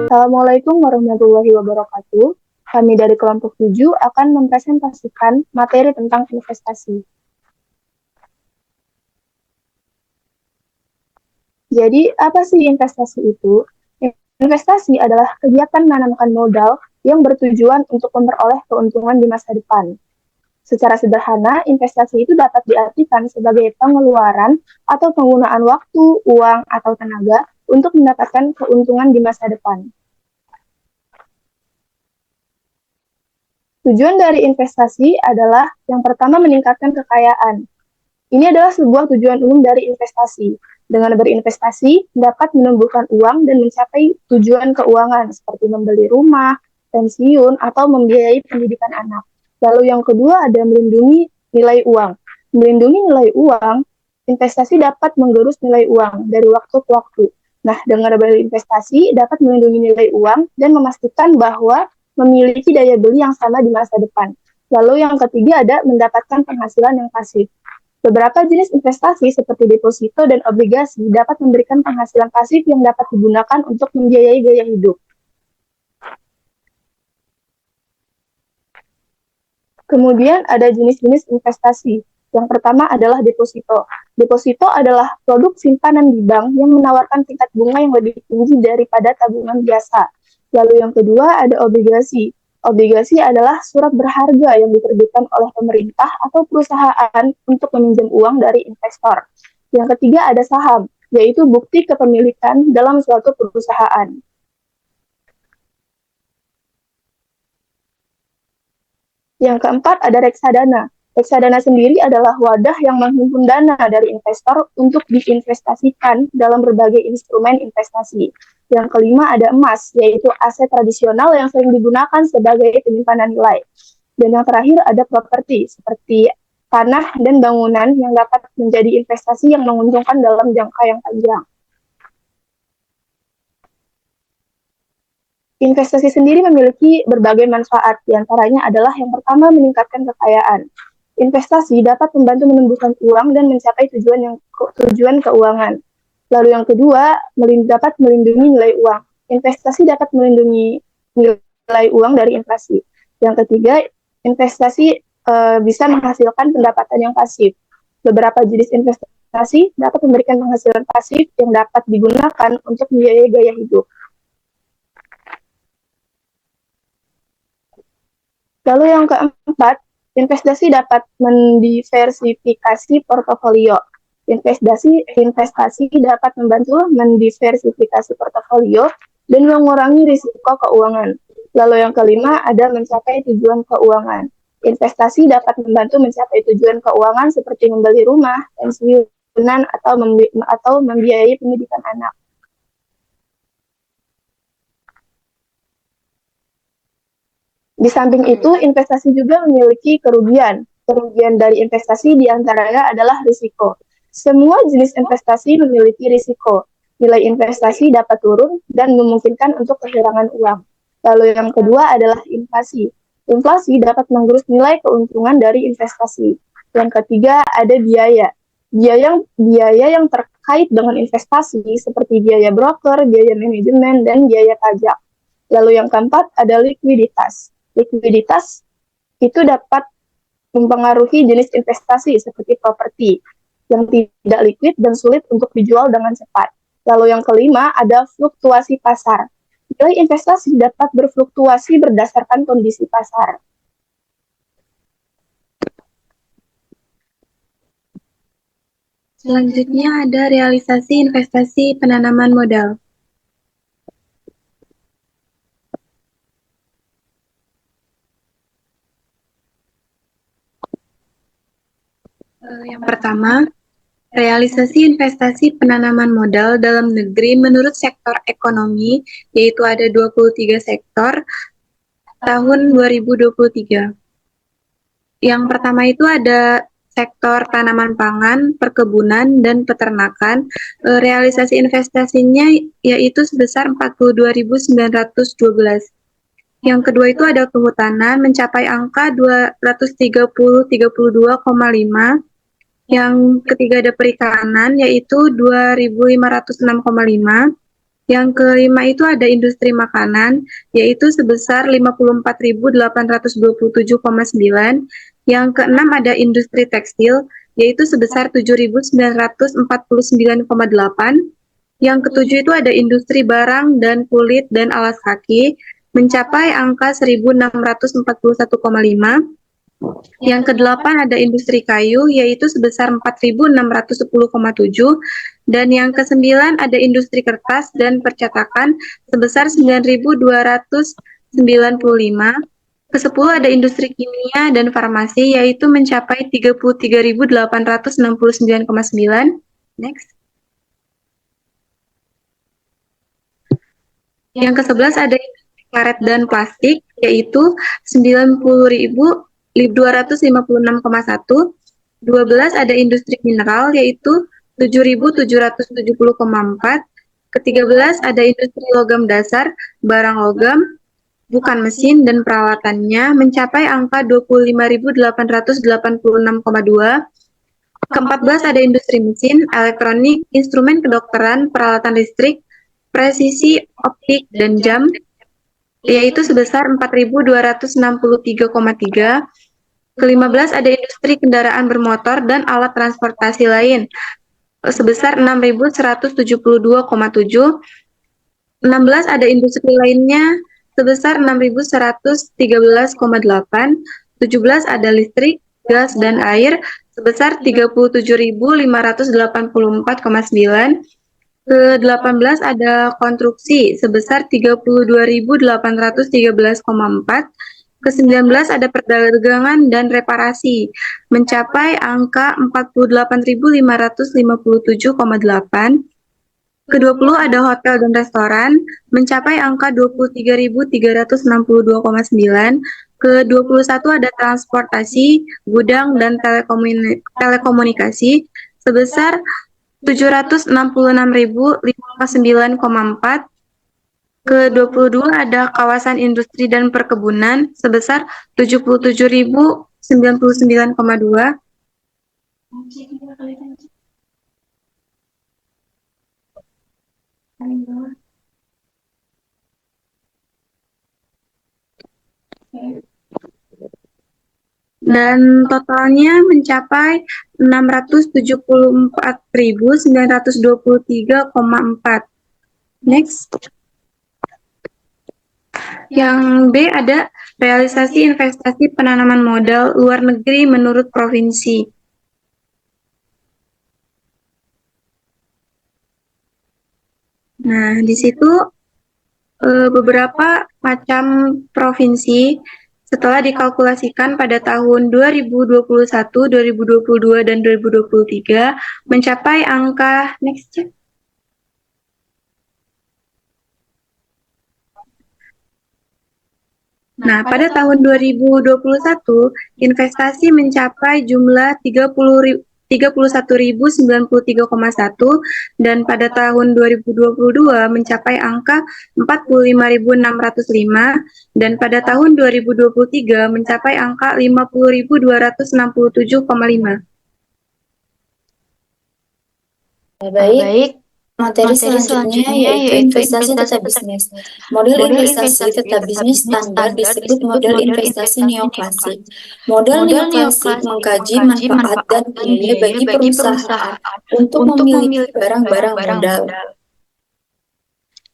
Assalamualaikum warahmatullahi wabarakatuh. Kami dari kelompok 7 akan mempresentasikan materi tentang investasi. Jadi, apa sih investasi itu? Investasi adalah kegiatan menanamkan modal yang bertujuan untuk memperoleh keuntungan di masa depan. Secara sederhana, investasi itu dapat diartikan sebagai pengeluaran atau penggunaan waktu, uang, atau tenaga untuk mendapatkan keuntungan di masa depan. Tujuan dari investasi adalah yang pertama meningkatkan kekayaan. Ini adalah sebuah tujuan umum dari investasi. Dengan berinvestasi, dapat menumbuhkan uang dan mencapai tujuan keuangan seperti membeli rumah, pensiun, atau membiayai pendidikan anak. Lalu yang kedua ada melindungi nilai uang. Melindungi nilai uang, investasi dapat menggerus nilai uang dari waktu ke waktu. Nah, dengan berinvestasi dapat melindungi nilai uang dan memastikan bahwa memiliki daya beli yang sama di masa depan. Lalu yang ketiga ada mendapatkan penghasilan yang pasif. Beberapa jenis investasi seperti deposito dan obligasi dapat memberikan penghasilan pasif yang dapat digunakan untuk membiayai gaya hidup. Kemudian ada jenis-jenis investasi. Yang pertama adalah deposito. Deposito adalah produk simpanan di bank yang menawarkan tingkat bunga yang lebih tinggi daripada tabungan biasa. Lalu yang kedua ada obligasi. Obligasi adalah surat berharga yang diterbitkan oleh pemerintah atau perusahaan untuk meminjam uang dari investor. Yang ketiga ada saham, yaitu bukti kepemilikan dalam suatu perusahaan. Yang keempat ada reksadana. Reksadana sendiri adalah wadah yang menghimpun dana dari investor untuk diinvestasikan dalam berbagai instrumen investasi. Yang kelima ada emas, yaitu aset tradisional yang sering digunakan sebagai penyimpanan nilai. Dan yang terakhir ada properti, seperti tanah dan bangunan yang dapat menjadi investasi yang menguntungkan dalam jangka yang panjang. Investasi sendiri memiliki berbagai manfaat, diantaranya adalah yang pertama meningkatkan kekayaan. Investasi dapat membantu menumbuhkan uang dan mencapai tujuan keuangan. Lalu yang kedua, dapat melindungi nilai uang. Investasi dapat melindungi nilai uang dari inflasi. Yang ketiga, investasi bisa menghasilkan pendapatan yang pasif. Beberapa jenis investasi dapat memberikan penghasilan pasif yang dapat digunakan untuk membiayai gaya hidup. Lalu yang keempat, investasi dapat mendiversifikasi portofolio. Investasi dapat membantu mendiversifikasi portofolio dan mengurangi risiko keuangan. Lalu yang kelima ada mencapai tujuan keuangan. Investasi dapat membantu mencapai tujuan keuangan seperti membeli rumah, pensiunan, atau membiayai pendidikan anak. Di samping itu, investasi juga memiliki kerugian. Kerugian dari investasi diantaranya adalah risiko. Semua jenis investasi memiliki risiko. Nilai investasi dapat turun dan memungkinkan untuk kehilangan uang. Lalu yang kedua adalah inflasi. Inflasi dapat menggerus nilai keuntungan dari investasi. Yang ketiga ada biaya. Biaya yang terkait dengan investasi seperti biaya broker, biaya manajemen, dan biaya pajak. Lalu yang keempat ada likuiditas. Likuiditas itu dapat mempengaruhi jenis investasi seperti properti yang tidak liquid dan sulit untuk dijual dengan cepat. Lalu yang kelima ada fluktuasi pasar. Nilai investasi dapat berfluktuasi berdasarkan kondisi pasar. Selanjutnya ada realisasi investasi penanaman modal. Yang pertama, realisasi investasi penanaman modal dalam negeri menurut sektor ekonomi, yaitu ada 23 sektor tahun 2023. Yang pertama itu ada sektor tanaman pangan, perkebunan, dan peternakan. Realisasi investasinya yaitu sebesar 42.912. Yang kedua itu ada kehutanan mencapai angka 232,5. Yang ketiga ada perikanan yaitu 2.506,5. Yang kelima itu ada industri makanan, yaitu sebesar 54.827,9. Yang keenam ada industri tekstil, yaitu sebesar 7.949,8. Yang ketujuh itu ada industri barang dan kulit dan alas kaki, mencapai angka 1.641,5. Yang kedelapan ada industri kayu, yaitu sebesar 4.610,7. Dan yang kesembilan ada industri kertas dan percetakan sebesar 9.295. Kesepuluh ada industri kimia dan farmasi, yaitu mencapai 33.869,9. Next. Yang ke-11 ada industri karet dan plastik, yaitu 90.256,1. 12 ada industri mineral, yaitu 7.770,4. Ke-13 ada industri logam dasar, barang logam, bukan mesin dan peralatannya mencapai angka 25.886,2. Ke-14 ada industri mesin, elektronik, instrumen kedokteran, peralatan listrik, presisi optik dan jam, yaitu sebesar 4.263,3. Ke-15 ada industri kendaraan bermotor dan alat transportasi lain sebesar 6.172,7. 16 ada industri lainnya sebesar 6.113,8. 17 ada listrik, gas, dan air sebesar 37.584,9. Ke-18 ada konstruksi sebesar 32.813,4. Ke-19 ada perdagangan dan reparasi mencapai angka 48.557,8. Ke-20 ada hotel dan restoran mencapai angka 23.362,9. Ke-21 ada transportasi, gudang, dan telekomunikasi sebesar 766.059,4. Ke-22 ada kawasan industri dan perkebunan sebesar 77.099,2. Dan totalnya mencapai 674.923,4. Next. Yang B ada realisasi investasi penanaman modal luar negeri menurut provinsi. Nah, di situ beberapa macam provinsi setelah dikalkulasikan pada tahun 2021, 2022, dan 2023 mencapai angka next. Nah, pada tahun 2021, investasi mencapai jumlah 31.093,1 dan pada tahun 2022 mencapai angka 45.605 dan pada tahun 2023 mencapai angka 50.267,5. Baik. Materi selanjutnya yaitu investasi tetap bisnis. Model investasi tetap bisnis standar disebut model investasi neoklasik. Model neoklasik mengkaji manfaat dan biaya bagi perusahaan untuk memiliki barang-barang modal.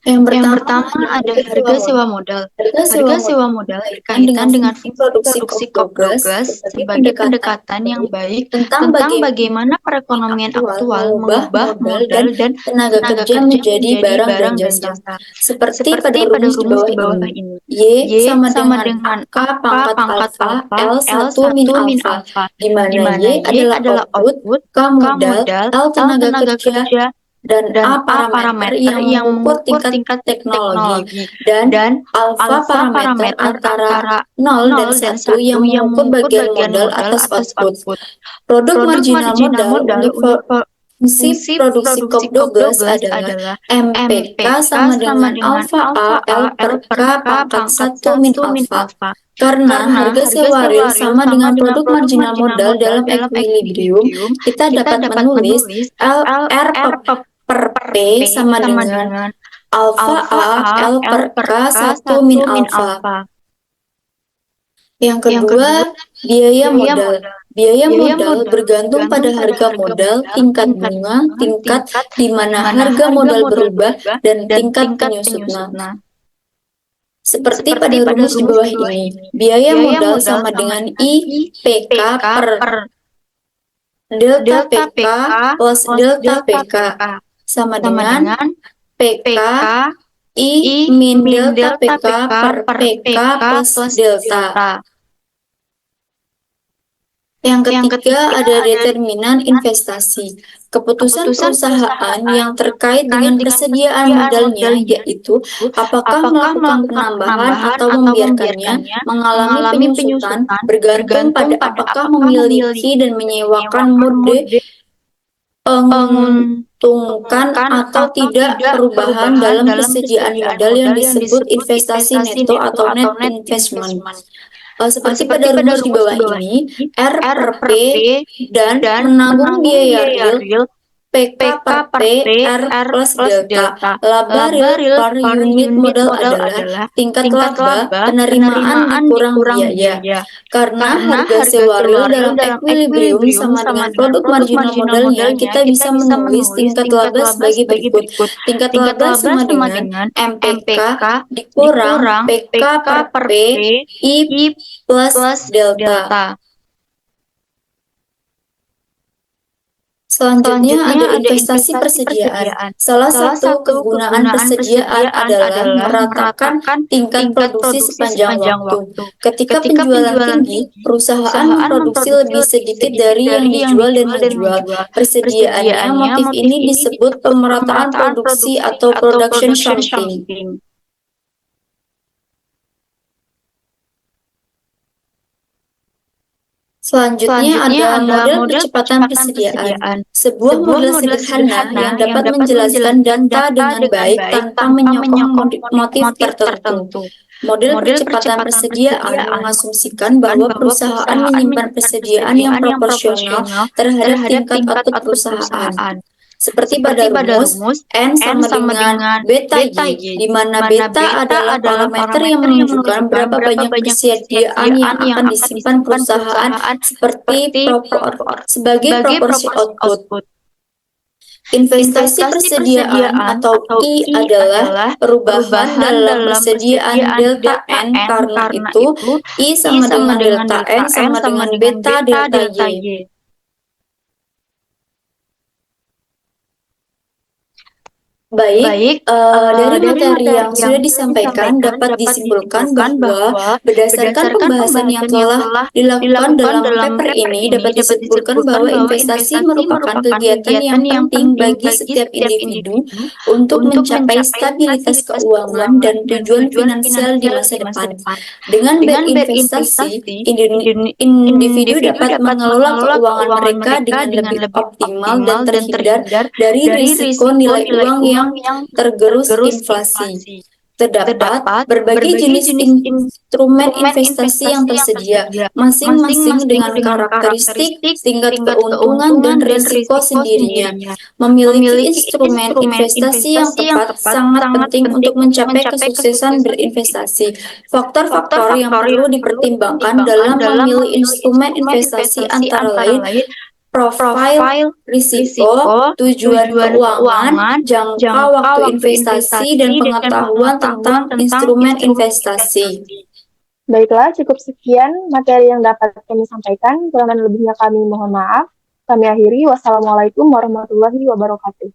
Yang pertama ada harga sewa modal. Harga sewa modal berkaitan dengan produksi pokok gas sebagai pendekatan yang baik tentang bagaimana perekonomian aktual mengubah modal dan tenaga kerja menjadi barang dan jasa. Seperti pada rumus di bawah ini. Y sama dengan A pangkat alfa L1 min alfa, di mana Y adalah output, K modal, L tenaga kerja, dan A parameter yang mengukur tingkat teknologi, dan alfa parameter antara 0 dan 1 yang mengukur bagian modal atas output. Produk marginal modal untuk fungsi produksi kop gas adalah MPK sama dengan alfa A L per K pangkat 1 min alfa. Karena harga sewa real sama dengan produk marginal modal dalam equilibrium, kita dapat menulis LR per P sama dengan alfa A L per K 1 min alfa. Yang kedua, biaya modal. Biaya modal bergantung pada harga modal, tingkat bunga, tingkat di mana harga modal berubah, dan tingkat penyusunan. Seperti pada rumus di bawah ini, biaya modal sama dengan I PK per delta PK plus delta PK sama dengan PK I min delta PK per PK plus delta. Yang ketiga ada determinan investasi. Keputusan perusahaan yang terkait dengan persediaan modalnya, yaitu apakah melakukan penambahan atau membiarkannya mengalami penyusutan, bergantung pada apakah memiliki dan menyewakan mode menguntungkan atau tidak perubahan dalam persediaan modal yang disebut investasi neto atau net investment. Seperti pada rumus di bawah ini, R per P dan menanggung biaya real PK per P R plus delta. Laba real per unit modal adalah tingkat laba penerimaan dikurang biaya. Karena harga sewa real dalam equilibrium sama dengan produk marginal modalnya, kita bisa menulis tingkat laba sebagai berikut. Tingkat laba sama dengan MPK dikurang PK per P I plus delta. Selanjutnya ada investasi persediaan. Salah satu kegunaan persediaan adalah meratakan tingkat produksi sepanjang waktu. Ketika penjualan tinggi, perusahaan memproduksi lebih sedikit dari yang dijual dan menjual. Persediaannya, motif ini disebut pemerataan produksi atau production shunting. Selanjutnya ada model percepatan persediaan. Sebuah model sederhana yang dapat menjelaskan data dengan baik tanpa menyokong motif tertentu. Model percepatan persediaan mengasumsikan bahwa perusahaan menyimpan persediaan yang proporsional terhadap tingkat output perusahaan. Seperti pada rumus, N sama dengan beta Y, di mana beta adalah parameter yang menunjukkan berapa banyak persediaan yang akan disimpan perusahaan seperti sebagai proporsi output. Investasi persediaan atau I adalah perubahan dalam persediaan delta N, karena itu I sama dengan delta N sama dengan beta delta Y. Baik, dari materi yang sudah disampaikan dapat disimpulkan bahwa berdasarkan pembahasan yang telah dilakukan dalam paper ini dapat disimpulkan bahwa investasi merupakan kegiatan yang penting bagi setiap individu untuk mencapai stabilitas keuangan dan tujuan finansial di masa depan. Dengan berinvestasi, individu dapat mengelola keuangan mereka dengan lebih optimal dan terhindar dari risiko nilai uang yang tergerus inflasi. Terdapat berbagai jenis instrumen investasi yang tersedia, masing-masing dengan karakteristik, tingkat keuntungan, dan risiko sendirinya. Memiliki instrumen investasi yang tepat sangat penting untuk mencapai kesuksesan berinvestasi. Faktor-faktor yang perlu dipertimbangkan dalam memilih instrumen investasi antara lain profil risiko, tujuan keuangan, jangka waktu investasi, dan pengetahuan tentang instrumen investasi. Baiklah, cukup sekian materi yang dapat kami sampaikan. Kurang dan lebihnya kami mohon maaf. Kami akhiri. Wassalamualaikum warahmatullahi wabarakatuh.